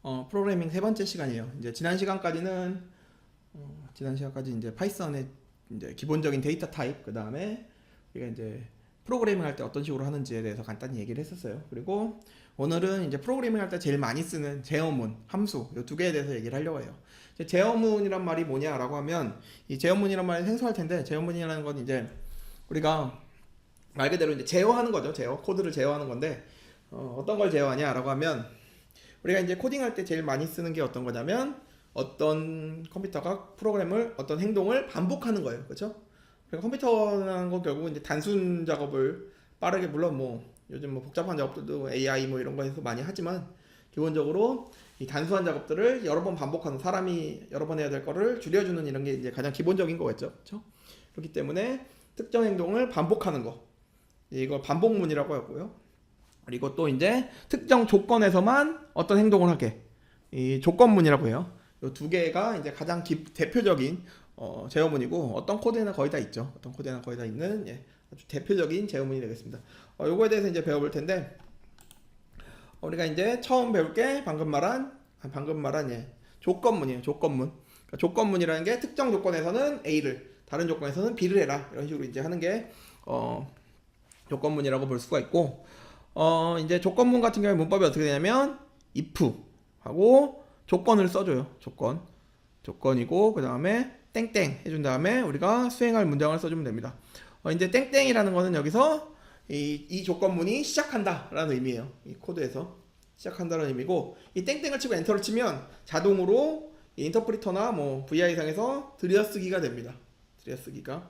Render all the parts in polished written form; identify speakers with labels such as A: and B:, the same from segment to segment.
A: 프로그래밍 세 번째 시간이에요. 이제 지난 시간까지 이제 파이썬의 이제 기본적인 데이터 타입, 그 다음에 우리가 이제 프로그래밍 할 때 어떤 식으로 하는지에 대해서 간단히 얘기를 했었어요. 그리고 오늘은 이제 프로그래밍 할 때 제일 많이 쓰는 제어문, 함수 이 두 개에 대해서 얘기를 하려고 해요. 이제 제어문이란 말이 뭐냐라고 하면 이 제어문이란 말이 생소할 텐데, 제어문이라는 건 이제 우리가 말 그대로 이제 제어하는 거죠. 코드를 제어하는 건데, 어떤 걸 제어하냐라고 하면 우리가 이제 코딩할 때 제일 많이 쓰는 게 어떤 거냐면, 어떤 컴퓨터가 프로그램을, 어떤 행동을 반복하는 거예요. 그렇죠? 그러니까 컴퓨터라는 건 결국 이제 단순 작업을 빠르게, 물론 뭐 요즘 뭐 복잡한 작업들도 AI 뭐 이런 거에서 많이 하지만, 기본적으로 이 단순한 작업들을 여러 번 반복하는, 사람이 여러 번 해야 될 거를 줄여주는 이런 게 이제 가장 기본적인 거겠죠. 그렇죠? 그렇기 때문에 특정 행동을 반복하는 거, 이걸 반복문이라고 하고요. 그리고 또 이제 특정 조건에서만 어떤 행동을 하게, 이 조건문이라고 해요. 이 두 개가 이제 가장 대표적인 제어문이고, 어떤 코드에나 거의 다 있죠. 어떤 코드에나 거의 다 있는, 아주 대표적인 제어문이 되겠습니다. 요거에 대해서 이제 배워볼 텐데, 우리가 이제 처음 배울 게 방금 말한 조건문이에요. 조건문. 그러니까 조건문이라는 게 특정 조건에서는 A를, 다른 조건에서는 B를 해라, 이런 식으로 이제 하는 게 조건문이라고 볼 수가 있고, 이제 조건문 같은 경우에 문법이 어떻게 되냐면 if 하고 조건을 써줘요. 조건이고, 그 다음에 땡땡 해준 다음에 우리가 수행할 문장을 써주면 됩니다. 이제 땡땡이라는 거는 여기서 이 조건문이 시작한다 라는 의미예요. 이 코드에서 시작한다는 의미고, 이 땡땡을 치고 엔터를 치면 자동으로 이 인터프리터나 뭐 VI상에서 들여쓰기가 됩니다. 들여쓰기가.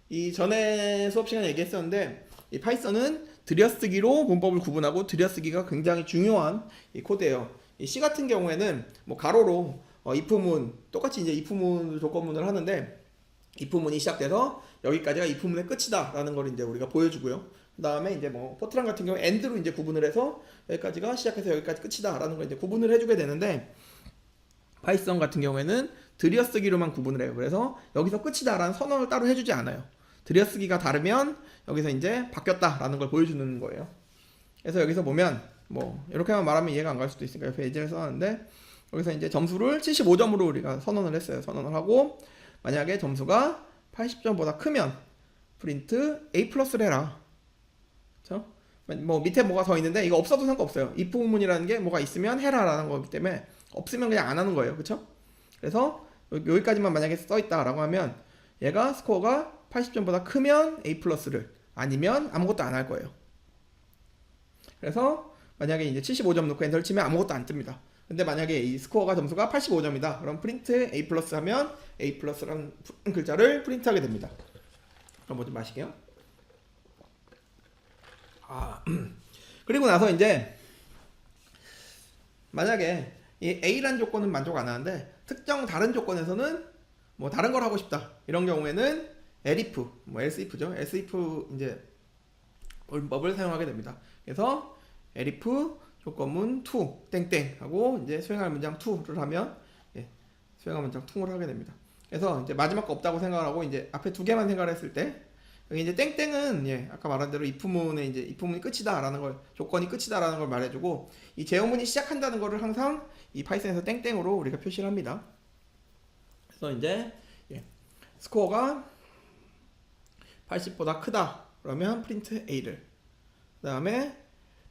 A: 이 전에 수업 시간에 얘기했었는데, 이 파이썬은 들여쓰기로 문법을 구분하고 들여쓰기가 굉장히 중요한 이 코드예요. 이 C 같은 경우에는 뭐 가로로 if문, 똑같이 이제 if문 조건문을 하는데, if문이 시작돼서 여기까지가 if문의 끝이다 라는 걸 이제 우리가 보여주고요. 그 다음에 이제 뭐 포트란 같은 경우 end로 이제 구분을 해서 여기까지가 시작해서 여기까지 끝이다 라는 걸 이제 구분을 해주게 되는데, 파이썬 같은 경우에는 들여쓰기로만 구분을 해요. 그래서 여기서 끝이다 라는 선언을 따로 해주지 않아요. 들여쓰기가 다르면 여기서 이제 바뀌었다라는 걸 보여주는 거예요. 그래서 여기서 보면 뭐 이렇게만 말하면 이해가 안 갈 수도 있으니까 옆에 예제를 써놨는데, 여기서 이제 점수를 75점으로 우리가 선언을 했어요. 선언을 하고, 만약에 점수가 80점보다 크면 프린트 A 플러스를 해라. 그렇죠? 뭐 밑에 뭐가 더 있는데 이거 없어도 상관없어요. if 문이라는 게 뭐가 있으면 해라라는 거기 때문에 없으면 그냥 안 하는 거예요. 그렇죠? 그래서 여기까지만 만약에 써 있다라고 하면 얘가 스코어가 80점보다 크면 A 플러스를, 아니면 아무것도 안 할 거예요. 그래서 만약에 이제 75점 넣고 엔터를 치면 아무것도 안 뜹니다. 근데 만약에 이 스코어가 점수가 85점이다. 그럼 프린트 A 플러스 하면 A 플러스라는 글자를 프린트하게 됩니다. 그럼 뭐 좀 마실게요. 그리고 나서 이제 만약에 이 A라는 조건은 만족 안 하는데 특정 다른 조건에서는 뭐 다른 걸 하고 싶다, 이런 경우에는 elif, 뭐 else if죠. else if 이제 문법을 사용하게 됩니다. 그래서 elif 조건문 to 땡땡 하고 이제 수행할 문장 to를 하면, 수행할 문장 to를 하게 됩니다. 그래서 이제 마지막 거 없다고 생각을 하고 이제 앞에 두 개만 생각을 했을 때, 여기 이제 땡땡은 아까 말한 대로 if문의 이제 if문이 끝이다라는 걸, 조건이 끝이다라는 걸 말해주고, 이 제어문이 시작한다는 거를 항상 이 파이썬에서 땡땡으로 우리가 표시를 합니다. 그래서 이제 스코어가 80보다 크다 그러면 프린트 A를, 그 다음에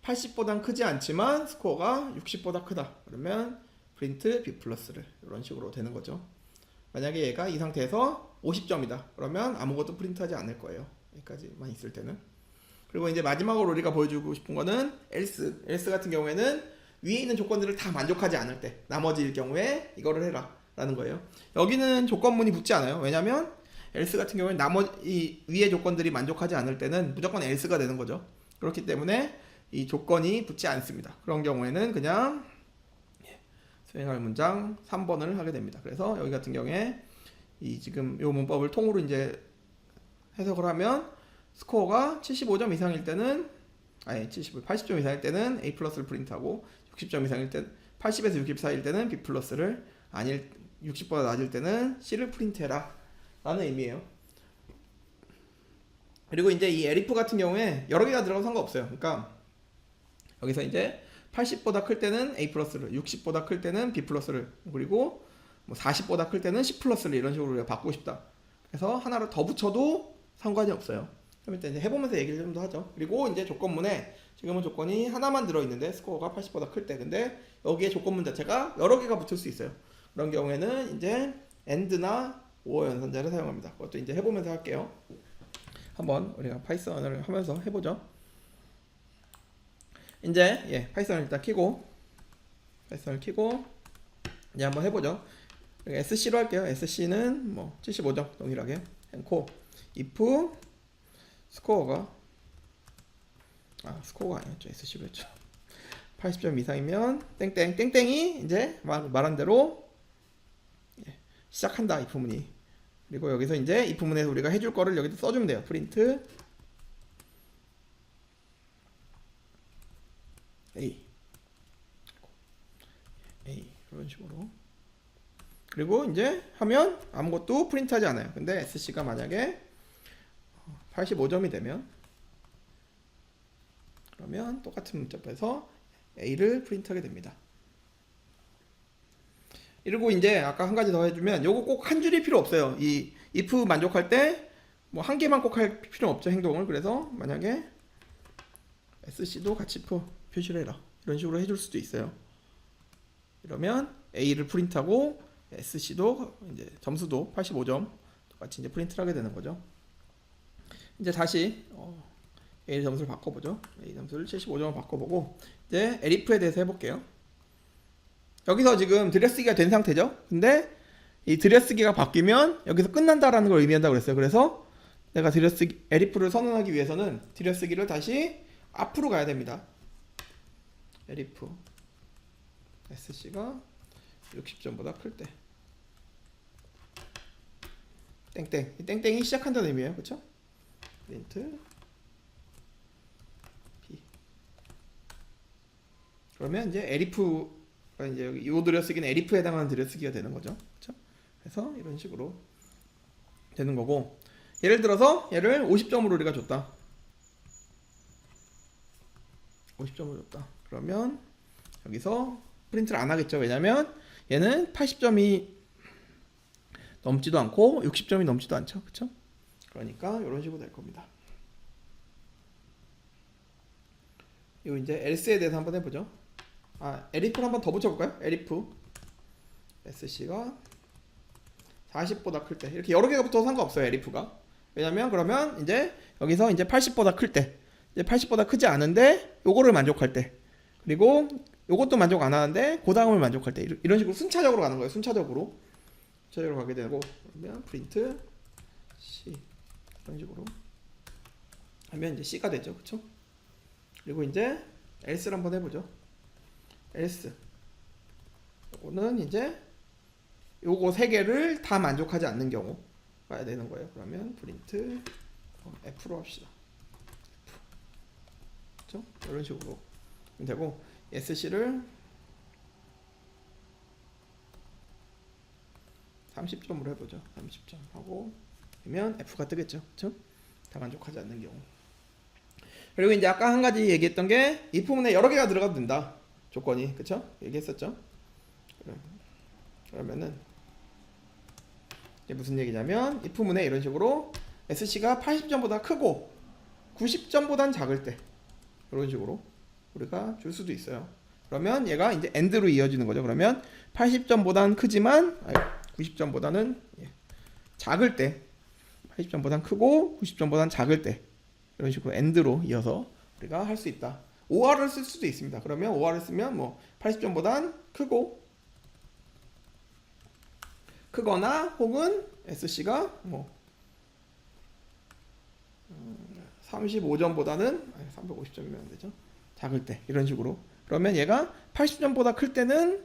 A: 80보단 크지 않지만 스코어가 60보다 크다 그러면 프린트 B 플러스를, 이런 식으로 되는 거죠. 만약에 얘가 이 상태에서 50점이다 그러면 아무것도 프린트하지 않을 거예요. 여기까지만 있을 때는. 그리고 이제 마지막으로 우리가 보여주고 싶은 거는 else 같은 경우에는 위에 있는 조건들을 다 만족하지 않을 때, 나머지일 경우에 이거를 해라 라는 거예요. 여기는 조건문이 붙지 않아요. 왜냐면 else 같은 경우에는 나머지 위의 조건들이 만족하지 않을 때는 무조건 else가 되는 거죠. 그렇기 때문에 이 조건이 붙지 않습니다. 그런 경우에는 그냥 수행할 문장 3번을 하게 됩니다. 그래서 여기 같은 경우에 이 지금 요 문법을 통으로 이제 해석을 하면 스코어가 75점 이상일 때는, 80점 이상일 때는 A 플러스를 프린트하고, 60점 이상일 때 80에서 60 사이일 때는 B 플러스를, 60보다 낮을 때는 C를 프린트해라 라는 의미예요. 그리고 이제 이 elif 같은 경우에 여러 개가 들어가도 상관없어요. 그러니까 여기서 이제 80보다 클 때는 A 플러스를, 60보다 클 때는 B 플러스를, 그리고 뭐 40보다 클 때는 C 플러스를 이런 식으로 우리가 바꾸고 싶다. 그래서 하나를 더 붙여도 상관이 없어요. 그럼 일단 이제 해보면서 얘기를 좀 더 하죠. 그리고 이제 조건문에 지금은 조건이 하나만 들어있는데 스코어가 80보다 클 때, 근데 여기에 조건문 자체가 여러 개가 붙을 수 있어요. 그런 경우에는 이제 AND나 OR 연산자를 사용합니다. 그것도 이제 해보면서 할게요. 한번 우리가 파이썬을 하면서 해보죠. 이제 파이썬을 일단 키고, 파이썬을 키고 이제 한번 해보죠. SC로 할게요. SC는 뭐 75점 동일하게 앵코 if 스코어가 스코어가 아니었죠. SC로 했죠. 80점 이상이면 땡땡, 땡땡이 이제 말한 대로 시작한다, if 문이. 그리고 여기서 이제 if 문에서 우리가 해줄 거를 여기다 써주면 돼요. 프린트 A 이런 식으로. 그리고 이제 하면 아무것도 프린트하지 않아요. 근데 SC가 만약에 85점이 되면, 그러면 똑같은 문자표에서 A를 프린트하게 됩니다. 그리고 이제 아까 한 가지 더 해주면, 요거 꼭 한 줄이 필요 없어요. 이 if 만족할 때 뭐 한 개만 꼭 할 필요 없죠, 행동을. 그래서 만약에 SC도 같이 표시를 해라, 이런 식으로 해줄 수도 있어요. 이러면 A를 프린트하고 SC도 이제 점수도 85점 똑같이 이제 프린트를 하게 되는 거죠. 이제 다시 A 점수를 바꿔보죠. A 점수를 75점으로 바꿔보고 이제 elif에 대해서 해볼게요. 여기서 지금 들여쓰기가 된 상태죠. 근데 이 들여쓰기가 바뀌면 여기서 끝난다라는 걸 의미한다고 그랬어요. 그래서 내가 elif를 선언하기 위해서는 들여쓰기를 다시 앞으로 가야 됩니다. elif SC가 60점보다 클 때 땡땡, 이 땡땡이 시작한다는 의미예요. 그렇죠? 프린트 B. 그러면 이제 elif가 이제 이 들여쓰기는 elif에 해당하는 들여쓰기가 되는 거죠. 그렇죠? 그래서 이런 식으로 되는 거고, 예를 들어서 얘를 50점으로 우리가 줬다. 50점을 줬다. 그러면 여기서 프린트를 안 하겠죠. 왜냐면 얘는 80점이 넘지도 않고 60점이 넘지도 않죠. 그쵸? 그러니까 이런 식으로 될 겁니다. 이거 이제 else에 대해서 한번 해보죠. elif를 한번 더 붙여볼까요? elif SC가 40보다 클 때, 이렇게 여러 개가 붙어도 상관없어요. elif가. 왜냐면 그러면 이제 여기서 이제 80보다 클 때, 이제 80보다 크지 않은데 요거를 만족할 때, 그리고 요것도 만족 안 하는데 그 다음을 만족할 때, 이런 식으로 순차적으로 가는 거예요. 순차적으로 가게 되고, 그러면 프린트 C 이런 식으로 하면 이제 C가 되죠. 그쵸? 그리고 이제 else를 한번 해보죠. else 요거는 이제 요거 세 개를 다 만족하지 않는 경우 가야 되는 거예요. 그러면 프린트 F로 합시다. F. 그쵸? 이런 식으로 되고, SC를 30점으로 해보죠. 30점 하고 그러면 F가 뜨겠죠. 그쵸? 다 만족하지 않는 경우. 그리고 이제 아까 한 가지 얘기했던 게 if 문에 여러 개가 들어가도 된다. 조건이. 그쵸? 얘기했었죠. 그러면은 이게 무슨 얘기냐면, if 문에 이런 식으로 SC가 80점보다 크고 90점보단 작을 때, 이런 식으로 우리가 줄 수도 있어요. 그러면 얘가 이제 AND로 이어지는 거죠. 그러면 80점보단 크지만 90점보다는 작을 때, 80점보단 크고 90점보단 작을 때, 이런 식으로 AND로 이어서 우리가 할 수 있다. OR을 쓸 수도 있습니다. 그러면 OR을 쓰면 뭐 80점보단 크거나 혹은 SC가 뭐 35점보다는 350점이면 안 되죠. 작을 때, 이런 식으로. 그러면 얘가 80점보다 클 때는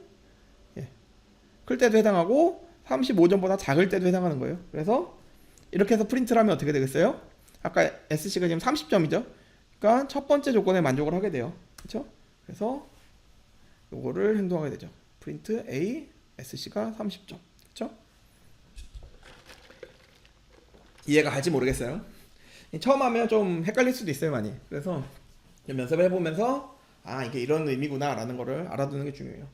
A: 클 때도 해당하고 35점보다 작을 때도 해당하는 거예요. 그래서 이렇게 해서 프린트를 하면 어떻게 되겠어요? 아까 SC가 지금 30점이죠. 그러니까 첫 번째 조건에 만족을 하게 돼요. 그렇죠? 그래서 요거를 행동하게 되죠. 프린트 A SC가 30점. 그렇죠? 이해가 갈지 모르겠어요. 처음 하면 좀 헷갈릴 수도 있어요, 많이. 그래서 좀 연습을 해보면서 아 이게 이런 의미구나 라는 거를 알아두는 게 중요해요.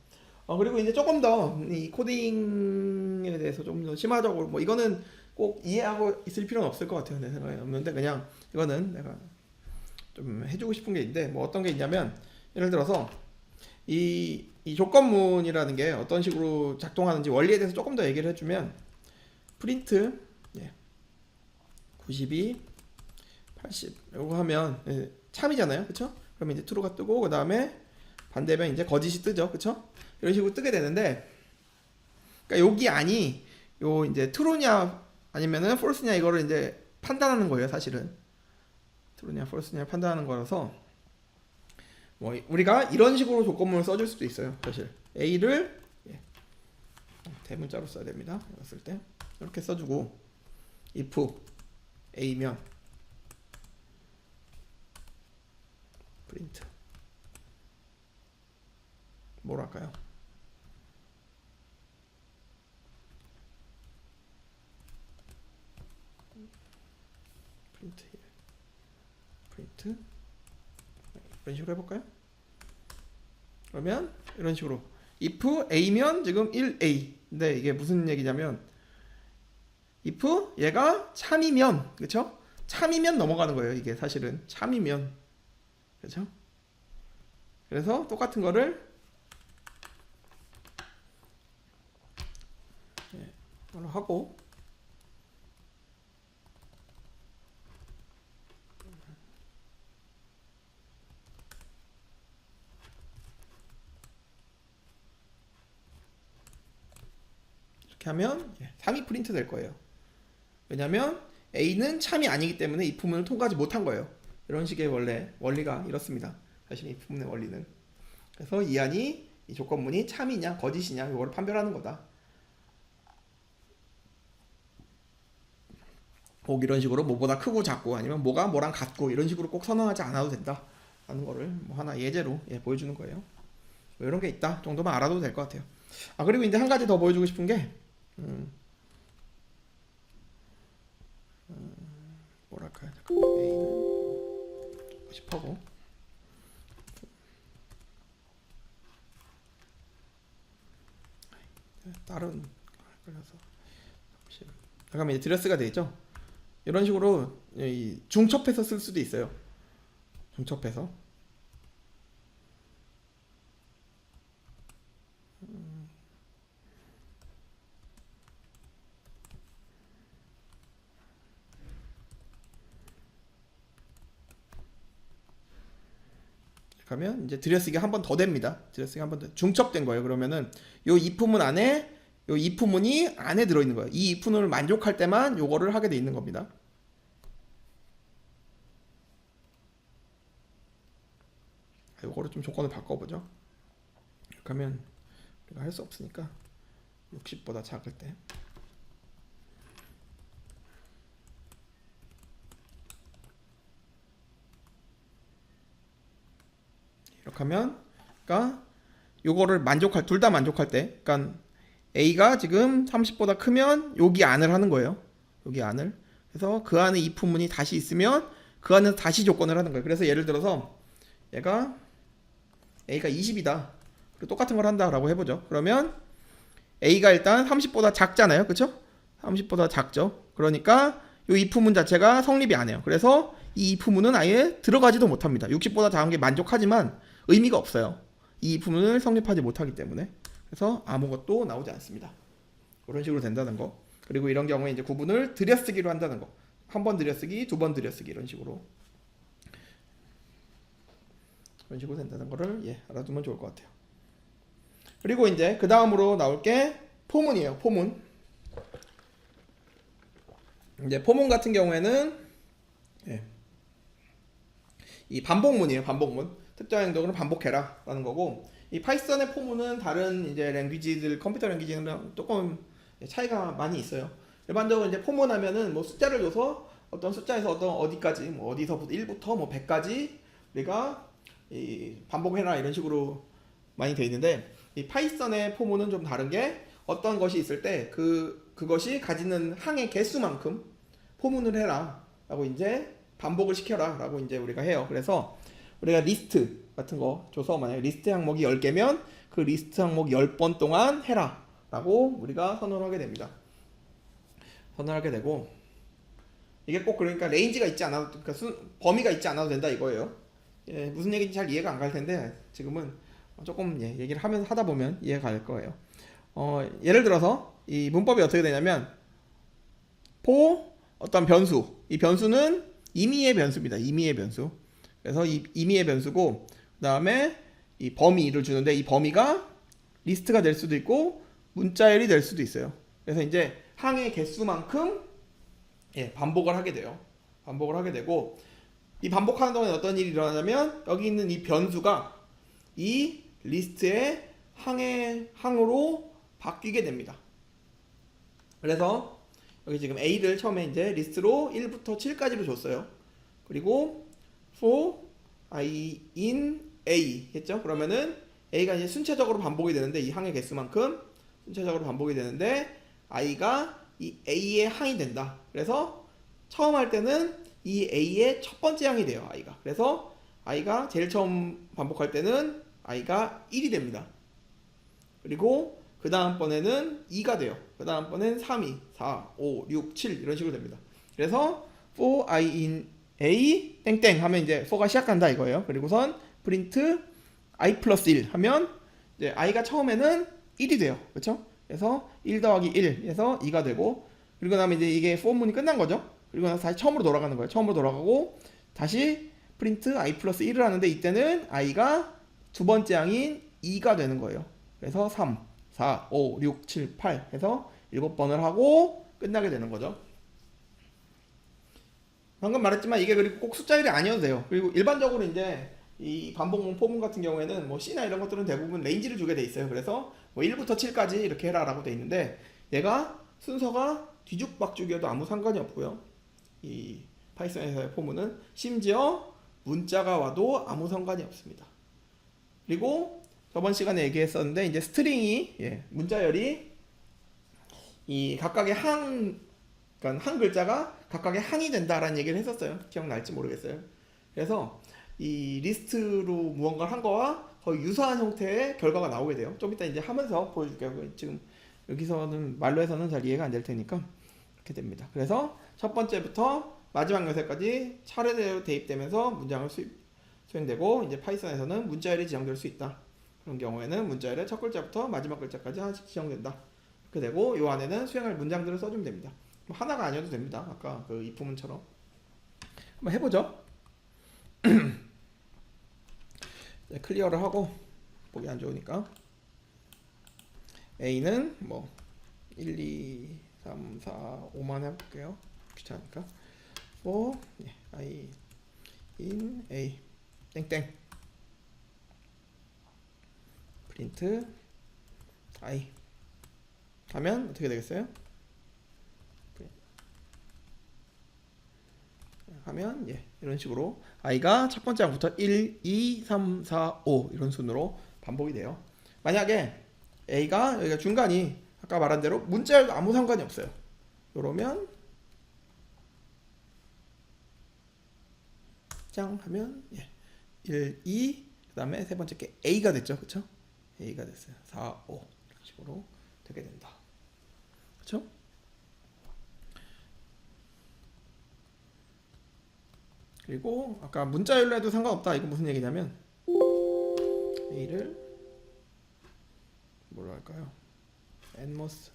A: 그리고 이제 조금 더 이 코딩에 대해서 좀 더 심화적으로 뭐 이거는 꼭 이해하고 있을 필요는 없을 것 같아요. 내 생각에 없는데 그냥 이거는 내가 좀 해주고 싶은 게 있는데 뭐 어떤 게 있냐면 예를 들어서 이 조건문이라는 게 어떤 식으로 작동하는지 원리에 대해서 조금 더 얘기를 해주면 프린트 92 80 이거 하면 참이잖아요, 그쵸? 그러면 이제 true가 뜨고 그 다음에 반대면 이제 거짓이 뜨죠, 그쵸? 이런 식으로 뜨게 되는데, 그러니까 여기 안이 요 이제 true냐 아니면은 false냐 이거를 이제 판단하는 거예요, 사실은. true냐 false냐 판단하는 거라서 뭐 우리가 이런 식으로 조건문을 써줄 수도 있어요, 사실. a를 대문자로 써야 됩니다. 이거 쓸 때 이렇게 써주고 if a면 프린트 뭐로 할까요? 프린트 이런 식으로 해볼까요? 그러면 이런 식으로 if a면 지금 1a. 근데 이게 무슨 얘기냐면 if 얘가 참이면, 그쵸? 참이면 넘어가는 거예요. 이게 사실은 참이면, 그쵸? 그래서 똑같은 거를 하고 이렇게 하면 3이 프린트 될 거예요. 왜냐면 a는 참이 아니기 때문에 if문을 통과하지 못한 거예요. 이런 식의 원리가 이렇습니다. 사실 if문의 원리는. 그래서 이 안이 이 조건문이 참이냐 거짓이냐 이거를 판별하는 거다. 꼭 이런 식으로 뭐보다 크고 작고 아니면 뭐가 뭐랑 같고 이런 식으로 꼭 선언하지 않아도 된다 라는 거를 뭐 하나 예제로 보여주는 거예요. 뭐 이런 게 있다 정도만 알아도 될 것 같아요. 그리고 이제 한 가지 더 보여주고 싶은 게 뭐랄까요? A는 10하고 다른 걸려서 잠깐만 이제 드레스가 돼 있죠? 이런 식으로 중첩해서 쓸 수도 있어요. 중첩해서 가면 이제 들여쓰기 한 번 더 됩니다. 들여쓰기 한 번 더 중첩된 거예요. 그러면은 요 if문 안에 요 if문이 안에 들어 있는 거예요. 이 if문을 만족할 때만 요거를 하게 돼 있는 겁니다. 요거를 좀 조건을 바꿔보죠. 이렇게 하면 우리가 할 수 없으니까 60보다 작을 때 이렇게 하면 그러니까 요거를 둘 다 만족할 때 그러니까 A가 지금 30보다 크면 여기 안을 하는 거예요. 여기 안을. 그래서 그 안에 if문이 다시 있으면 그 안에서 다시 조건을 하는 거예요. 그래서 예를 들어서 얘가 A가 20이다. 그리고 똑같은 걸 한다라고 해보죠. 그러면 A가 일단 30보다 작잖아요. 그쵸? 30보다 작죠. 그러니까 이 if문 자체가 성립이 안 해요. 그래서 이 if문은 아예 들어가지도 못합니다. 60보다 작은 게 만족하지만 의미가 없어요. 이 if문을 성립하지 못하기 때문에. 그래서 아무것도 나오지 않습니다. 그런 식으로 된다는 거. 그리고 이런 경우에 이제 구분을 들여쓰기로 한다는 거. 한 번 들여쓰기, 두 번 들여쓰기 이런 식으로 된다는 거를 알아두면 좋을 것 같아요. 그리고 이제 그 다음으로 나올 게 포문이에요. 포문. 이제 포문 같은 경우에는 이 반복문이에요. 반복문. 특정 행동을 반복해라 라는 거고, 이 파이썬의 포문은 다른 이제 랭귀지들, 컴퓨터 랭귀지랑 조금 차이가 많이 있어요. 일반적으로 이제 포문 하면은 뭐 숫자를 줘서 어떤 숫자에서 어디까지, 뭐 어디서부터 1부터 뭐 100까지 우리가 반복해라 이런 식으로 많이 돼 있는데, 이 파이썬의 포문은 좀 다른 게 어떤 것이 있을 때 그것이 가지는 항의 개수만큼 포문을 해라 라고 이제 반복을 시켜라 라고 이제 우리가 해요. 그래서 우리가 리스트 같은 거 줘서 만약에 리스트 항목이 10개면 그 리스트 항목 10번 동안 해라 라고 우리가 선언하게 됩니다. 선언하게 되고, 이게 꼭 그러니까 레인지가 있지 않아도, 그러니까 범위가 있지 않아도 된다 이거예요. 예, 무슨 얘기인지 잘 이해가 안 갈 텐데 지금은 조금 얘기를 하다 보면 이해가 갈 거예요. 예를 들어서 이 문법이 어떻게 되냐면 for 어떤 변수, 이 변수는 임의의 변수입니다. 임의의 변수. 그래서 이 임의의 변수고, 그 다음에 이 범위를 주는데 이 범위가 리스트가 될 수도 있고 문자열이 될 수도 있어요. 그래서 이제 항의 개수만큼 반복을 하게 돼요. 반복을 하게 되고, 이 반복하는 동안 어떤 일이 일어나냐면 여기 있는 이 변수가 이 리스트의 항으로 바뀌게 됩니다. 그래서 여기 지금 A를 처음에 이제 리스트로 1부터 7까지로 줬어요. 그리고 for I in A 했죠. 그러면은 A가 이제 순차적으로 반복이 되는데, 이 항의 개수만큼 순차적으로 반복이 되는데 I가 이 A의 항이 된다. 그래서 처음 할 때는 이 A의 첫 번째 항이 돼요. I가. 그래서 I가 제일 처음 반복할 때는 I가 1이 됩니다. 그리고 그 다음번에는 2가 돼요. 그 다음번에는 3이 4, 5, 6, 7 이런 식으로 됩니다. 그래서 for I in A 땡땡 하면 이제 for가 시작한다 이거예요. 그리고선 print I 플러스 1 하면 이제 I가 처음에는 1이 돼요. 그렇죠? 그래서 1 더하기 1 해서 2가 되고, 그리고 나면 이제 이게 for문이 끝난 거죠. 그리고 나서 다시 처음으로 돌아가는 거예요. 처음으로 돌아가고 다시 print I 플러스 1을 하는데 이때는 I가 두 번째 항인 2가 되는 거예요. 그래서 3, 4, 5, 6, 7, 8 해서 7번을 하고 끝나게 되는 거죠. 방금 말했지만 이게 그리고 꼭 숫자열이 아니어도 돼요. 그리고 일반적으로 이제 이 반복문 포문 같은 경우에는 뭐 C나 이런 것들은 대부분 레인지를 주게 돼 있어요. 그래서 뭐 1부터 7까지 이렇게 해라 라고 돼 있는데, 얘가 순서가 뒤죽박죽이어도 아무 상관이 없고요. 이 파이썬에서의 포문은 심지어 문자가 와도 아무 상관이 없습니다. 그리고 저번 시간에 얘기했었는데 이제 스트링이 문자열이 이 각각의 그러니까 한 글자가 각각의 항이 된다라는 얘기를 했었어요. 기억날지 모르겠어요. 그래서 이 리스트로 무언가를 한 거와 거의 유사한 형태의 결과가 나오게 돼요. 좀 이따 이제 하면서 보여줄게요. 지금 여기서는 말로 해서는 잘 이해가 안 될 테니까 이렇게 됩니다. 그래서 첫 번째부터 마지막 요새까지 차례대로 대입되면서 문장을 수행되고, 이제 파이썬에서는 문자열이 지정될 수 있다. 그런 경우에는 문자열의 첫 글자부터 마지막 글자까지 하나씩 지정된다. 이렇게 되고, 이 안에는 수행할 문장들을 써주면 됩니다. 하나가 아니어도 됩니다. 아까 그 if문처럼 한번 해보죠. 클리어를 하고, 보기 안 좋으니까 A는 뭐 1, 2, 3, 4, 5만 해볼게요. 귀찮으니까. for I in A 땡땡 print I 하면 어떻게 되겠어요? 하면 이런 식으로 I가 첫 번째 항부터 1, 2, 3, 4, 5 이런 순으로 반복이 돼요. 만약에 A가 여기가 중간이 아까 말한 대로 문자열도 아무 상관이 없어요. 그러면 짱 하면 1, 2 그 다음에 세 번째 게 A가 됐죠. 그쵸? A가 됐어요. 4, 5 이런 식으로 되게 된다. 그쵸? 그리고 아까 문자열로 해도 상관없다. 이거 무슨 얘기냐면 A를 뭐로 할까요? 엔모스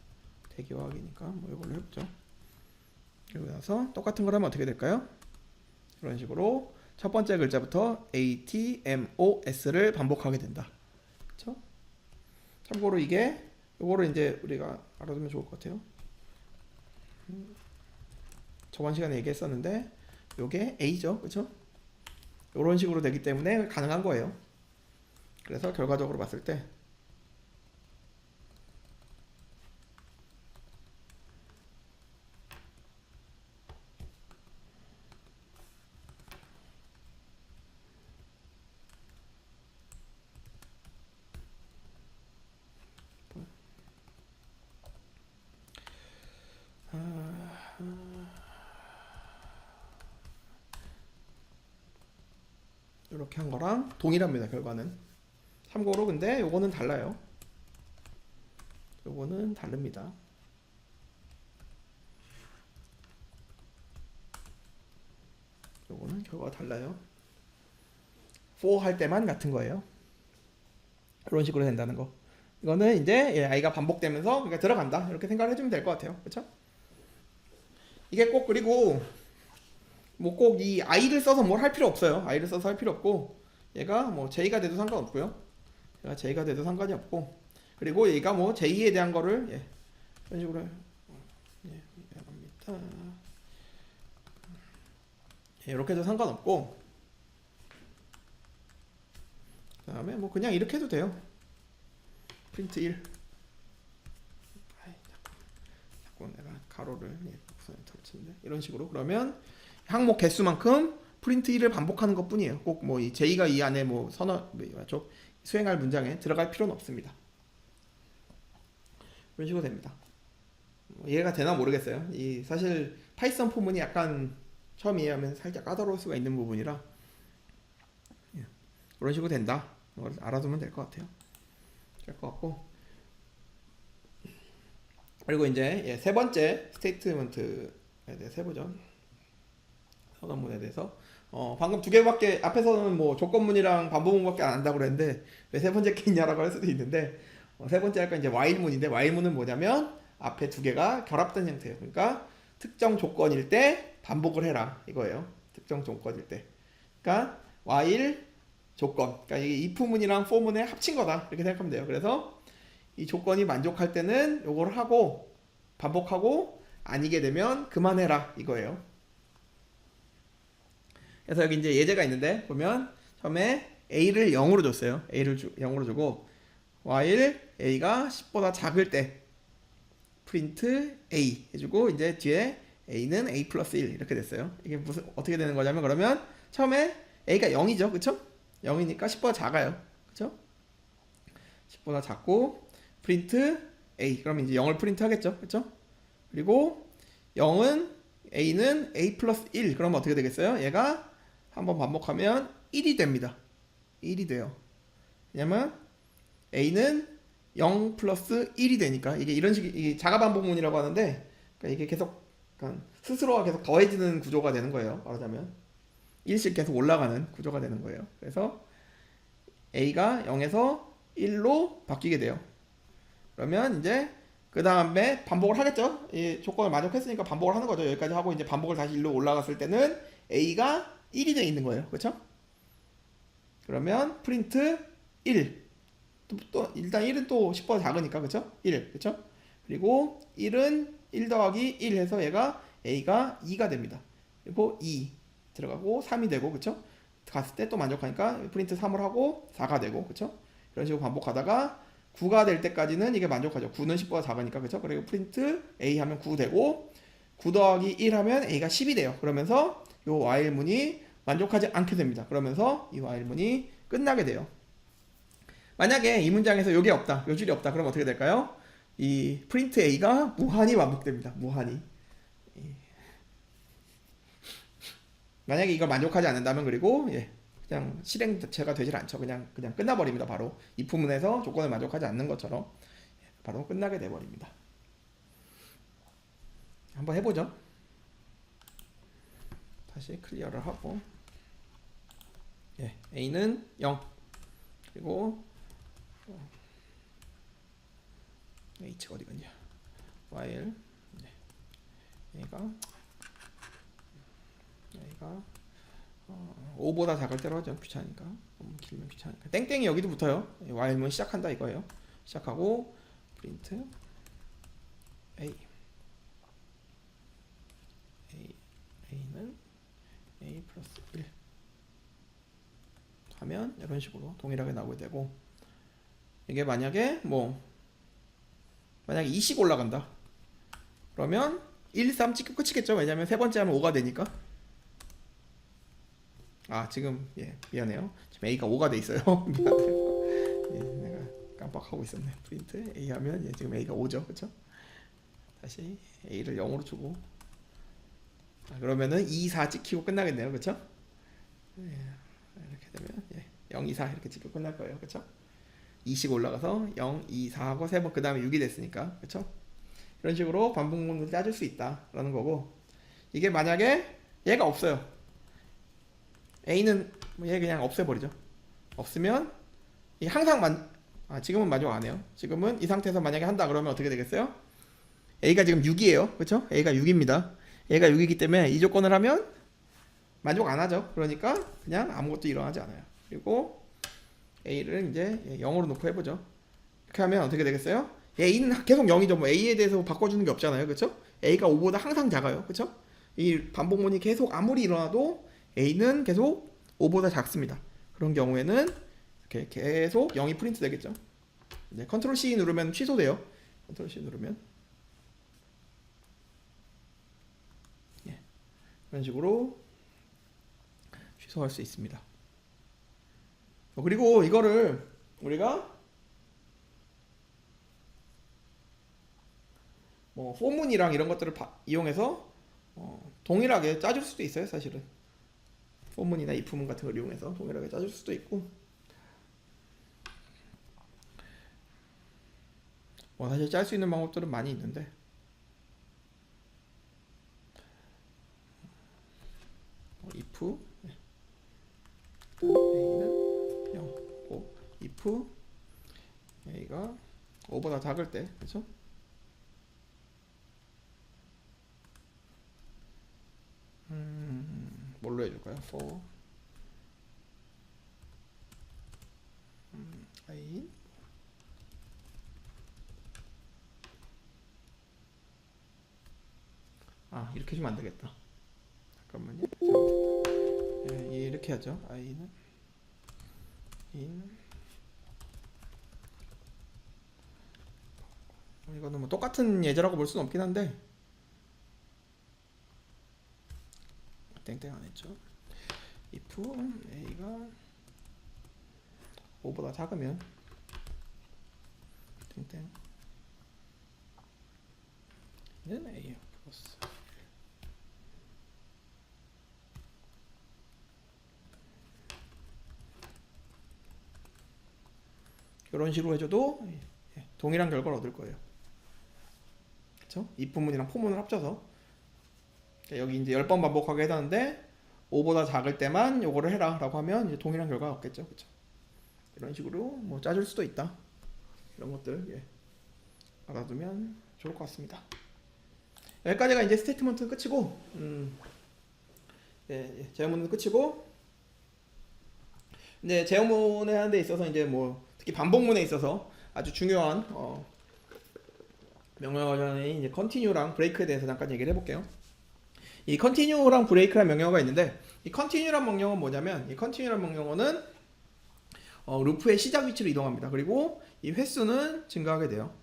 A: 대기화학이니까 뭐 이걸로 해보죠. 그리고 나서 똑같은 걸 하면 어떻게 될까요? 이런 식으로 첫 번째 글자부터 A, T, M, O, S를 반복하게 된다. 그렇죠? 참고로 요거를 이제 우리가 알아두면 좋을 것 같아요. 저번 시간에 얘기했었는데 요게 A죠. 그렇죠? 이런 식으로 되기 때문에 가능한 거예요. 그래서 결과적으로 봤을 때 이렇게 한 거랑 동일합니다. 결과는. 참고로 근데 요거는 달라요. 요거는 다릅니다. 요거는 결과가 달라요. for 할 때만 같은 거예요. 이런 식으로 된다는 거. 이거는 이제 i가 반복되면서 그러니까 들어간다 이렇게 생각을 해주면 될 것 같아요. 그렇죠? 이게 꼭 그리고 뭐 꼭 이 i를 써서 뭘 할 필요 없어요. i를 써서 할 필요 없고 얘가 뭐 j가 돼도 상관없고요. 얘가 j가 돼도 상관이 없고 그리고 얘가 뭐 j에 대한 거를 이런 식으로 미안합니다. 이렇게 해도 상관없고 그 다음에 뭐 그냥 이렇게 해도 돼요. 프린트 1 자꾸 내가 가로를 터치인데 이런 식으로 그러면 항목 개수만큼 프린트 1을 반복하는 것 뿐이에요. 꼭 뭐 이 j가 이 안에 뭐 수행할 문장에 들어갈 필요는 없습니다. 이런 식으로 됩니다. 이해가 되나 모르겠어요. 이 사실 파이썬 포문이 약간 처음 이해하면 살짝 까다로울 수가 있는 부분이라 이런 식으로 된다. 알아두면 될 것 같아요. 될 것 같고 그리고 이제 세 번째 스테이트먼트에 대해서 해보죠. 선언문에 대해서 방금 두 개밖에 앞에서는 뭐 조건문이랑 반복문밖에 안 한다고 그랬는데 왜 세 번째 게 있냐라고 할 수도 있는데 세 번째 할까 이제 while문인데 while문은 뭐냐면 앞에 두 개가 결합된 형태예요. 그러니까 특정 조건일 때 반복을 해라 이거예요. 특정 조건일 때. 그러니까 while 조건. 그러니까 이게 if문이랑 for문의 합친 거다 이렇게 생각하면 돼요. 그래서 이 조건이 만족할 때는 요걸 하고 반복하고 아니게 되면 그만해라 이거예요. 그래서 여기 이제 예제가 있는데 보면 처음에 a를 0으로 줬어요. a를 0으로 주고 while a가 10보다 작을 때 print a 해주고 이제 뒤에 a는 a 플러스 1 이렇게 됐어요. 이게 무슨 어떻게 되는 거냐면 그러면 처음에 a가 0이죠. 그쵸? 0이니까 10보다 작아요. 그쵸? 10보다 작고 print a 그러면 이제 0을 프린트 하겠죠. 그쵸? 그리고 0은 a는 a 플러스 1 그러면 어떻게 되겠어요? 얘가 한번 반복하면 1이 됩니다. 1이 돼요. 왜냐면 a는 0 플러스 1이 되니까 이게 이런 식이 자가 반복문이라고 하는데 그러니까 이게 계속 그러니까 스스로가 계속 더해지는 구조가 되는 거예요. 말하자면 1씩 계속 올라가는 구조가 되는 거예요. 그래서 a가 0에서 1로 바뀌게 돼요. 그러면 이제 그 다음에 반복을 하겠죠. 이 조건을 만족했으니까 반복을 하는 거죠. 여기까지 하고 이제 반복을 다시 1로 올라갔을 때는 a가 1이 되어 있는 거예요. 그렇죠? 그러면 프린트 1 또 일단 1은 또 10보다 작으니까 그쵸? 1 그쵸? 그리고 1은 1 더하기 1 해서 얘가 a가 2가 됩니다. 그리고 2 들어가고 3이 되고 그쵸? 갔을 때 또 만족하니까 프린트 3을 하고 4가 되고 그쵸? 이런 식으로 반복하다가 9가 될 때까지는 이게 만족하죠. 9는 10보다 작으니까 그쵸? 그리고 프린트 a 하면 9 되고 9 더하기 1 하면 a가 10이 돼요. 그러면서 이 while문이 만족하지 않게 됩니다. 그러면서 이 while문이 끝나게 돼요. 만약에 이 문장에서 이게 없다, 요 줄이 없다, 그럼 어떻게 될까요? 이 print a가 무한히 반복됩니다. 무한히. 만약에 이걸 만족하지 않는다면 그리고 그냥 실행 자체가 되질 않죠. 그냥 끝나버립니다. 바로 if문에서 조건을 만족하지 않는 것처럼 바로 끝나게 돼버립니다. 한번 해보죠. 다시 클리어를 하고 a는 0 그리고 h가 어디 갔냐 while a가 5보다 작을 때로 하죠. 귀찮으니까 너무 길면 귀찮으니까 땡땡이 여기도 붙어요. while문 시작한다 이거예요. 시작하고 print a는 a 플러스 1 하면 이런 식으로 동일하게 나오게 되고 이게 만약에 만약에 2씩 올라간다 그러면 1, 3 찍고 끝이겠죠. 왜냐면 세 번째 하면 5가 되니까. 지금 미안해요. 지금 a가 5가 돼 있어요. 미안해요. 내가 깜빡하고 있었네. 프린트 a 하면 지금 a가 5죠. 그쵸? 다시 a를 0으로 주고 그러면은 2, 4 찍히고 끝나겠네요. 그쵸? 이렇게 되면 0, 2, 4 이렇게 찍고 끝날 거예요. 그쵸? 2씩 올라가서 0, 2, 4 하고 3번 그 다음에 6이 됐으니까. 그쵸? 이런 식으로 반복문을 짜줄 수 있다라는 거고, 이게 만약에 얘가 없어요. A는 얘 그냥 없애버리죠. 없으면 이 항상 지금은 만족 안 해요. 지금은 이 상태에서 만약에 한다 그러면 어떻게 되겠어요? A가 지금 6이에요. 그쵸? A가 6입니다. A가 6이기 때문에 이 조건을 하면 만족 안 하죠. 그러니까 그냥 아무것도 일어나지 않아요. 그리고 A를 이제 0으로 놓고 해보죠. 이렇게 하면 어떻게 되겠어요? A는 계속 0이죠. 뭐 A에 대해서 바꿔주는 게 없잖아요. 그쵸? A가 5보다 항상 작아요. 그쵸? 이 반복문이 계속 아무리 일어나도 A는 계속 5보다 작습니다. 그런 경우에는 이렇게 계속 0이 프린트 되겠죠. 이제 컨트롤 C 누르면 취소돼요. 컨트롤 C 누르면 이런 식으로 취소할 수 있습니다. 그리고 이거를 우리가 뭐 포문이랑 이런 것들을 이용해서 동일하게 짜줄 수도 있어요. 사실은 포문이나 if문 같은 걸 이용해서 동일하게 짜줄 수도 있고, 사실 짤 수 있는 방법들은 많이 있는데, if A는 0, if A가 5보다 작을 때, 그렇죠? 뭘로 해줄까요? for I 이렇게 주면 안 되겠다. 잠깐만요. 이렇게 하죠. I는 이거는 뭐 똑같은 예제라고 볼 수는 없긴 한데, 땡땡 안 했죠. if A가 5보다 작으면 땡땡 는 A 플러스 이런 식으로 해줘도 동일한 결과를 얻을 거예요. 그쵸? if문이랑 포문을 합쳐서 여기 이제 10번 반복하게 해놨는데 5보다 작을 때만 요거를 해라 라고 하면 이제 동일한 결과가 얻겠죠. 그쵸? 이런 식으로 뭐 짜줄 수도 있다. 이런 것들 알아두면 좋을 것 같습니다. 여기까지가 이제 스테이트먼트 끝이고, 제어문은 끝이고, 이제 제어문을 하는 데 있어서 이제 뭐 특히 반복문에 있어서 아주 중요한 명령어 전에 이제 continue랑 break에 대해서 잠깐 얘기를 해볼게요. 이 continue랑 break라는 명령어가 있는데, 이 continue란 명령어는 뭐냐면, 이 continue란 명령어는 루프의 시작 위치로 이동합니다. 그리고 이 횟수는 증가하게 돼요.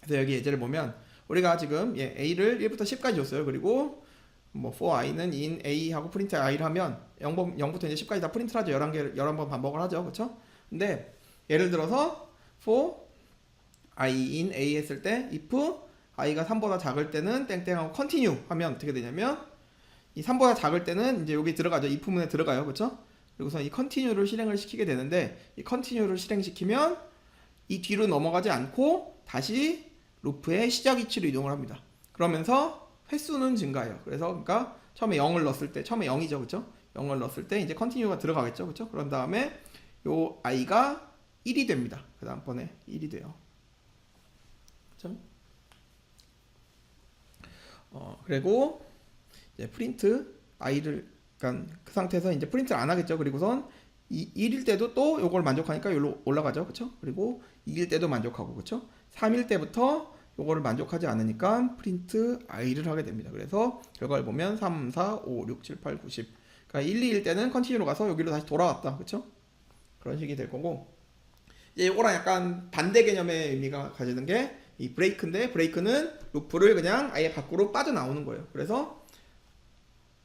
A: 그래서 여기 예제를 보면 우리가 지금 A를 1부터 10까지 줬어요. 그리고 뭐 for i는 in A 하고 프린트 i를 하면 0부터 이제 10까지 다 프린트를 하죠. 11번 반복을 하죠. 그렇죠? 근데 예를 들어서 for I in A 했을 때 if i가 3보다 작을 때는 땡땡하고 continue 하면 어떻게 되냐면, 이 3보다 작을 때는 이제 여기 들어가죠. if문에 들어가요. 그렇죠? 그리고서 이 continue를 실행을 시키게 되는데, 이 continue를 실행시키면 이 뒤로 넘어가지 않고 다시 루프의 시작 위치로 이동을 합니다. 그러면서 횟수는 증가해요. 그래서 그러니까 처음에 0을 넣었을 때, 처음에 0이죠. 그렇죠? 0을 넣었을 때 이제 continue가 들어가겠죠. 그렇죠? 그런 다음에 요 i가 1이 됩니다. 그 다음번에 1이 돼요. 그렇죠? 그리고 이제 프린트 i를, 그러니까 그 상태에서 이제 프린트를 안 하겠죠. 그리고선 1일 때도 또 요걸 만족하니까 여기로 올라가죠. 그렇죠? 그리고 2일 때도 만족하고, 그렇죠? 3일 때부터 요거를 만족하지 않으니까 프린트 i를 하게 됩니다. 그래서 결과를 보면 3, 4, 5, 6, 7, 8, 9, 10. 그러니까 1, 2일 때는 컨티뉴로 가서 여기로 다시 돌아왔다. 그렇죠? 그런 식이 될 거고, 이제 요거랑 약간 반대 개념의 의미가 가지는 게 이 브레이크인데, 브레이크는 루프를 그냥 아예 밖으로 빠져나오는 거예요. 그래서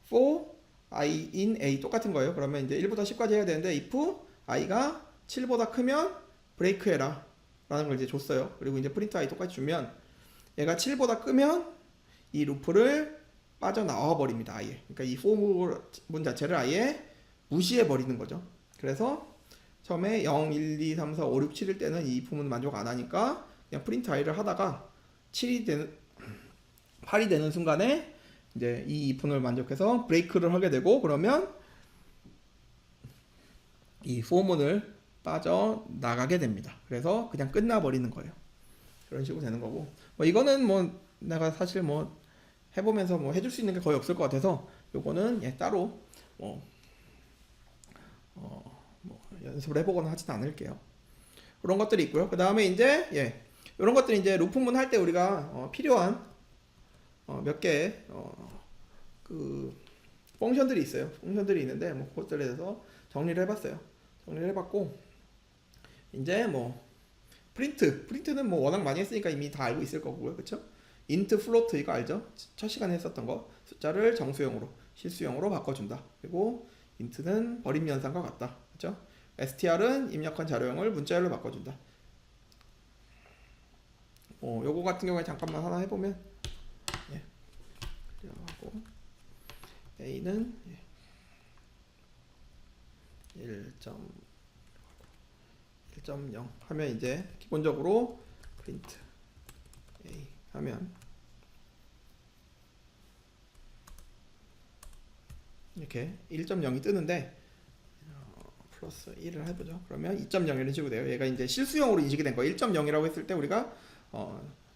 A: for i in A 똑같은 거예요. 그러면 이제 1부터 10까지 해야 되는데, if i가 7보다 크면 브레이크 해라 라는 걸 이제 줬어요. 그리고 이제 프린트 i 똑같이 주면 얘가 7보다 크면 이 루프를 빠져나와 버립니다. 아예. 그러니까 이 for 문 자체를 아예 무시해 버리는 거죠. 그래서 처음에 0, 1, 2, 3, 4, 5, 6, 7일 때는 이 if는 만족 안 하니까 그냥 프린트 i를 하다가 7이 되는 8이 되는 순간에 이제 이 if를 만족해서 브레이크를 하게 되고, 그러면 이 for문을 빠져나가게 됩니다. 그래서 그냥 끝나버리는 거예요. 그런 식으로 되는 거고, 뭐 이거는 뭐 내가 사실 뭐 해보면서 뭐 해줄 수 있는 게 거의 없을 것 같아서 요거는 따로 뭐, 뭐 연습을 해보거나 하진 않을게요. 그런 것들이 있고요. 그 다음에 이제 이런 것들이 이제 루프문 할 때 우리가 필요한 몇 개의 그 펑션들이 있어요. 펑션들이 있는데 뭐 그것들에 대해서 정리를 해봤어요. 정리를 해봤고, 이제 뭐 프린트는 뭐 워낙 많이 했으니까 이미 다 알고 있을 거고요, 그렇죠? int float 이거 알죠? 첫 시간에 했었던 거. 숫자를 정수형으로 실수형으로 바꿔준다. 그리고 int는 버림 연산과 같다, 그렇죠? str은 입력한 자료형을 문자열로 바꿔준다. 요거 같은 경우에 잠깐만 하나 해보면, 하고 a는 1.0 하면 이제 기본적으로 print a 하면 이렇게 1.0이 뜨는데 플러스 1을 해보죠. 그러면 2.0 이런 식으로 돼요. 얘가 이제 실수형으로 인식이 된 거예요. 1.0이라고 했을 때 우리가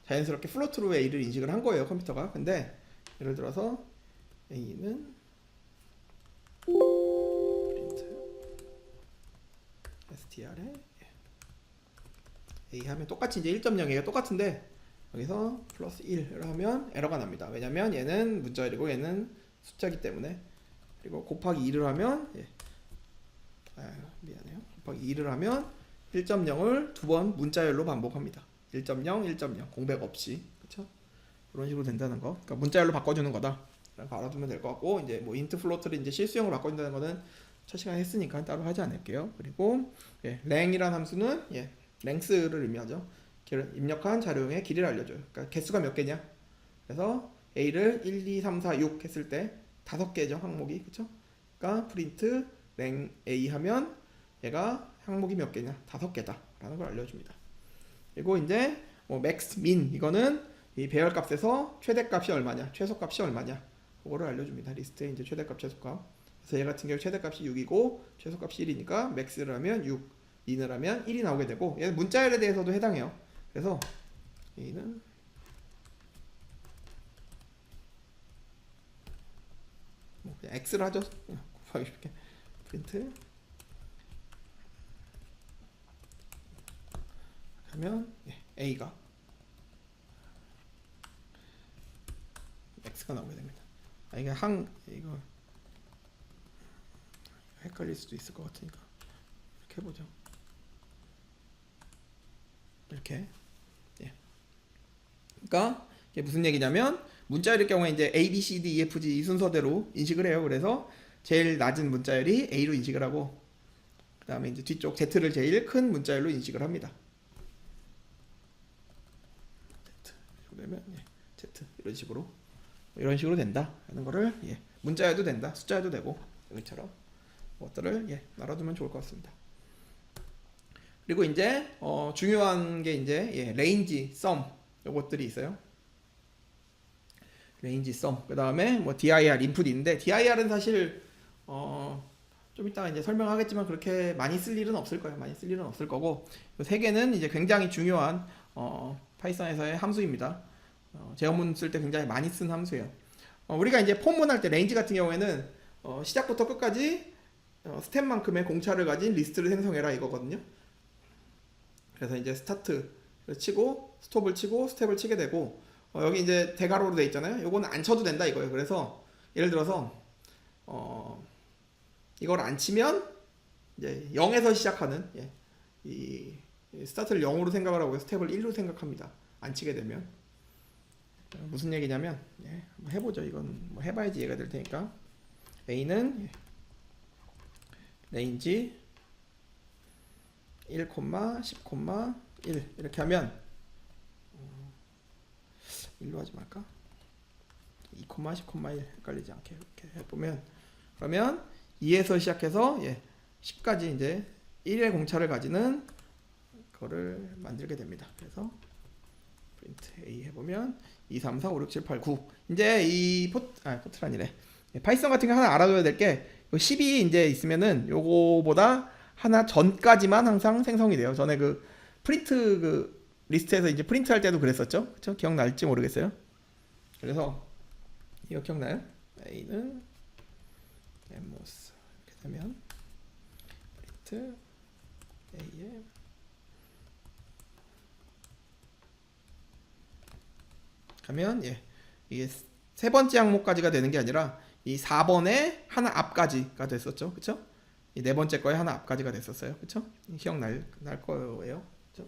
A: 자연스럽게 플로트로 a를 인식을 한 거예요, 컴퓨터가. 근데 예를 들어서 a는 str에 a 하면 똑같이 이제 1.0이에요. 똑같은데 여기서 플러스 1을 하면 에러가 납니다. 왜냐면 얘는 문자열이고 얘는 숫자기 때문에. 그리고 곱하기 2를 하면 미안해요. 곱하기 2를 하면 1.0을 두 번 문자열로 반복합니다. 1.0, 1.0 공백 없이, 그렇죠? 그런 식으로 된다는 거. 그러니까 문자열로 바꿔주는 거다. 라고 알아두면 될 것 같고, 이제 뭐 int float를 이제 실수형으로 바꿔준다는 거는 첫 시간에 했으니까 따로 하지 않을게요. 그리고 leng이라는 함수는 length를 의미하죠. 입력한 자료형의 길이를 알려줘요. 그러니까 개수가 몇 개냐. 그래서 a를 1, 2, 3, 4, 6 했을 때 5개죠, 항목이. 그쵸? 그러니까 print len a 하면 얘가 항목이 몇 개냐, 5개다 라는 걸 알려줍니다. 그리고 이제 뭐 max, min 이거는 이 배열값에서 최대값이 얼마냐, 최소값이 얼마냐, 그거를 알려줍니다. 리스트에 이제 최대값, 최소값. 그래서 얘 같은 경우 최대값이 6이고 최소값이 1이니까 max를 하면 6, min을 하면 1이 나오게 되고, 얘는 문자열에 대해서도 해당해요. 그래서 얘는 뭐 그냥 x를 하죠. 곱하기 쉽게 프린트 하면 a가 x가 나오게 됩니다. 이게 이거 헷갈릴 수도 있을 것 같으니까 이렇게 해보죠. 이렇게. 그러니까 이게 무슨 얘기냐면 문자열일 경우에 이제 A, B, C, D, E, F, G 이 순서대로 인식을 해요. 그래서 제일 낮은 문자열이 A로 인식을 하고, 그 다음에 이제 뒤쪽 Z를 제일 큰 문자열로 인식을 합니다. Z 그러면 Z 이런 식으로 된다 하는 거를 문자열도 된다, 숫자열도 되고, 여기처럼 것들을 알아두면 좋을 것 같습니다. 그리고 이제 중요한 게 이제 range, sum 요것들이 있어요. range, sum. 그 다음에 뭐 dir, input이 있는데, dir은 사실 좀 이따가 이제 설명하겠지만 그렇게 많이 쓸 일은 없을 거예요. 많이 쓸 일은 없을 거고, 이 세 개는 이제 굉장히 중요한 파이썬에서의 함수입니다. 제어문 쓸 때 굉장히 많이 쓴 함수예요. 우리가 이제 폼문 할 때 range 같은 경우에는 시작부터 끝까지 스텝만큼의 공차를 가진 리스트를 생성해라 이거거든요. 그래서 이제 스타트를 치고 스톱을 치고 스텝을 치게 되고, 여기 이제 대괄호로 돼 있잖아요. 요거는 안 쳐도 된다 이거예요. 그래서 예를 들어서 이걸 안 치면 이제 0에서 시작하는 이 스타트를 0으로 생각을 하고 스텝을 1로 생각합니다. 안 치게 되면. 무슨 얘기냐면 한번 해보죠. 이건 뭐 해봐야지 이해가 될 테니까. A는 range 1, 10,1 이렇게 하면 1로 하지 말까? 2, 10,1 헷갈리지 않게 이렇게 해보면, 그러면 2에서 시작해서 10까지 이제 1의 공차를 가지는 거를 만들게 됩니다. 그래서 프린트 A 해보면 2, 3, 4, 5, 6, 7, 8, 9. 이제 이 포트가 아니래. 파이썬 같은 거 하나 알아둬야 될 게 10이 이제 있으면은 요거보다 하나 전까지만 항상 생성이 돼요. 전에 그 프린트 그 리스트에서 이제 프린트 할 때도 그랬었죠. 그쵸? 기억날지 모르겠어요. 그래서 이거 기억나요? A는 엠모스 이렇게 되면 프린트 A에 가면 이게 세 번째 항목까지가 되는 게 아니라 이 4번에 하나 앞까지가 됐었죠. 그쵸? 이 네 번째 거에 하나 앞까지가 됐었어요. 그쵸? 기억날 거예요. 그쵸?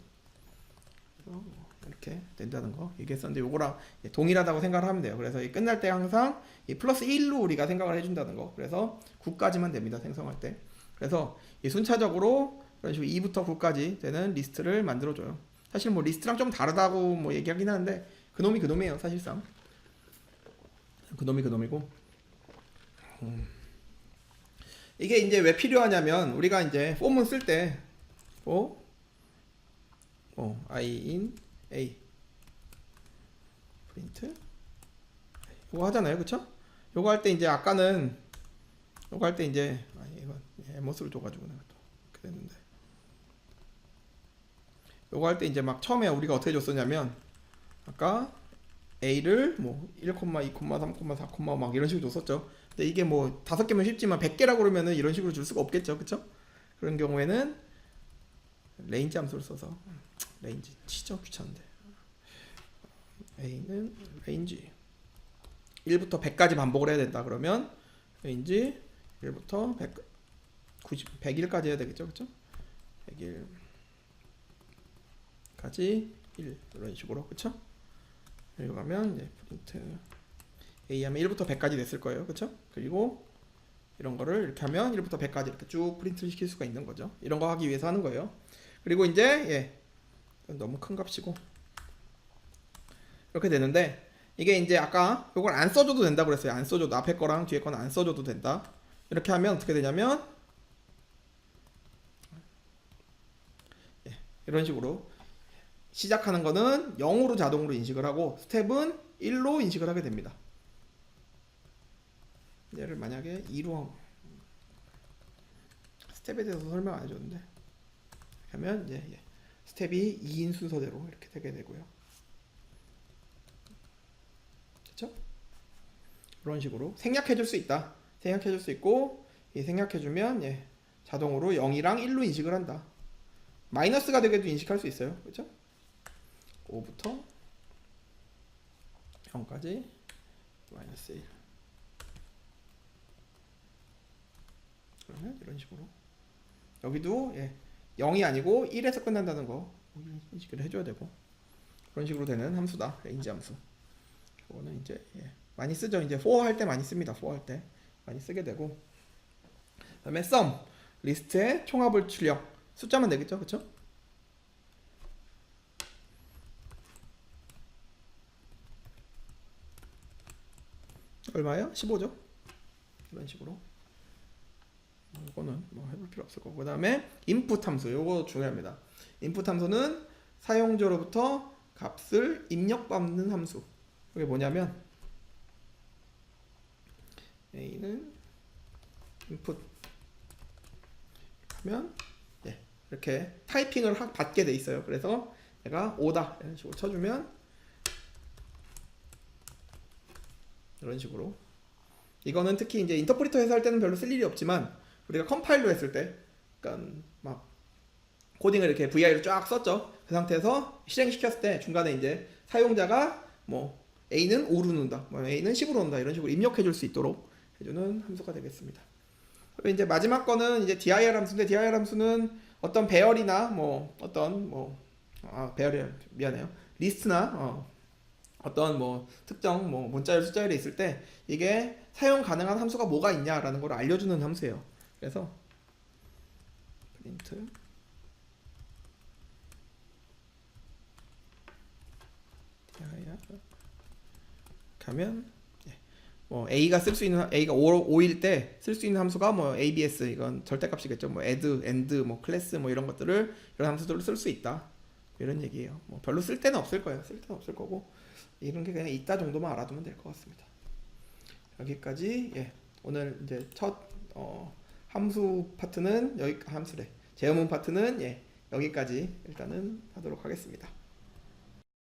A: 그래서 이렇게 된다는 거 얘기했었는데 요거랑 동일하다고 생각을 하면 돼요. 그래서 이 끝날 때 항상 이 플러스 1로 우리가 생각을 해준다는 거. 그래서 9까지만 됩니다. 생성할 때. 그래서 이 순차적으로 이런 식으로 2부터 9까지 되는 리스트를 만들어줘요. 사실 뭐 리스트랑 좀 다르다고 뭐 얘기하긴 하는데 그놈이 그놈이에요. 사실상 그놈이 그놈이고 이게 이제 왜 필요하냐면 우리가 이제 폼을 쓸 때 I in A 프린트 이거 하잖아요. 그쵸? 요거 할 때 이제 아까는 요거 할 때 이제 이건 에머스를 줘가지고 내가 또 이렇게 됐는데 요거 할 때 이제 막 처음에 우리가 어떻게 줬었냐면 아까 A를 뭐 1, 2, 3, 4, 막 이런 식으로 줬었죠. 근데 이게 뭐 5개면 쉽지만 100개라고 그러면은 이런 식으로 줄 수가 없겠죠. 그쵸? 그런 경우에는 레인지 함수를 써서 레인지 진짜 귀찮은데 A는 레인지 1부터 100까지 반복을 해야 된다. 그러면 레인지 1부터 100, 101까지 해야 되겠죠. 그쵸? 101까지 1 이런 식으로. 그쵸? 여기 가면 프린트 A 하면 1부터 100까지 됐을 거예요. 그쵸? 그리고 이런 거를 이렇게 하면 1부터 100까지 이렇게 쭉 프린트를 시킬 수가 있는 거죠. 이런 거 하기 위해서 하는 거예요. 그리고 이제 너무 큰 값이고 이렇게 되는데 이게 이제 아까 이걸 안 써줘도 된다고 그랬어요. 안 써줘도 앞에 거랑 뒤에 거는 안 써줘도 된다. 이렇게 하면 어떻게 되냐면 이런 식으로 시작하는 거는 0으로 자동으로 인식을 하고 스텝은 1로 인식을 하게 됩니다. 얘를 만약에 2로 스텝에 대해서 설명 안 해줬는데 하면 스텝이 2인 순서대로 이렇게 되게 되고요. 그렇죠? 이런 식으로 생략해 줄 수 있다. 생략해 줄 수 있고 생략해 주면 자동으로 0이랑 1로 인식을 한다. 마이너스가 되게도 인식할 수 있어요. 그렇죠? 5부터 0까지 마이너스 1 그러면 이런 식으로 여기도 0이 아니고 1에서 끝난다는 거 인식을 해줘야 되고 그런 식으로 되는 함수다. 레인지 함수. 이거는 이제 많이 쓰죠. 이제 for 할 때 많이 씁니다. for 할 때 많이 쓰게 되고 그다음에 sum 리스트의 총합을 출력 숫자만 되겠죠. 그쵸? 얼마예요? 15죠? 이런 식으로 이거는 뭐 해볼 필요 없을 거고 그 다음에 input 함수 이거 중요합니다. input 함수는 사용자로부터 값을 입력받는 함수. 이게 뭐냐면 A는 input 하면 이렇게 타이핑을 받게 돼 있어요. 그래서 내가 5다 이런 식으로 쳐주면 이런 식으로 이거는 특히 이제 인터프리터에서 할 때는 별로 쓸 일이 없지만 우리가 컴파일로 했을 때 그러니까 막 코딩을 이렇게 VI로 쫙 썼죠. 그 상태에서 실행시켰을 때 중간에 이제 사용자가 뭐 A는 5로 넣는다, 뭐 A는 10으로 넣는다 이런 식으로 입력해 줄 수 있도록 해주는 함수가 되겠습니다. 그리고 이제 마지막 거는 이제 dir 함수인데 dir 함수는 어떤 배열이나 뭐 어떤 배열이 미안해요. 리스트나 어떤 뭐 특정 뭐 문자열 숫자열이 있을 때 이게 사용 가능한 함수가 뭐가 있냐라는 걸 알려주는 함수예요. 그래서 프린트 가면 뭐 A가 쓸 수 있는 A가 5일 때 쓸 수 있는 함수가 뭐 ABS 이건 절대값이겠죠. 뭐 add, and, 뭐 클래스 뭐 이런 것들을 이런 함수들을 쓸 수 있다. 이런 얘기예요. 뭐 별로 쓸 때는 없을 거예요. 쓸 때는 없을 거고 이런 게 그냥 있다 정도만 알아두면 될 것 같습니다. 여기까지 예. 오늘 이제 첫 함수 파트는 여기 함수래. 제어문 파트는 예. 여기까지 일단은 하도록 하겠습니다.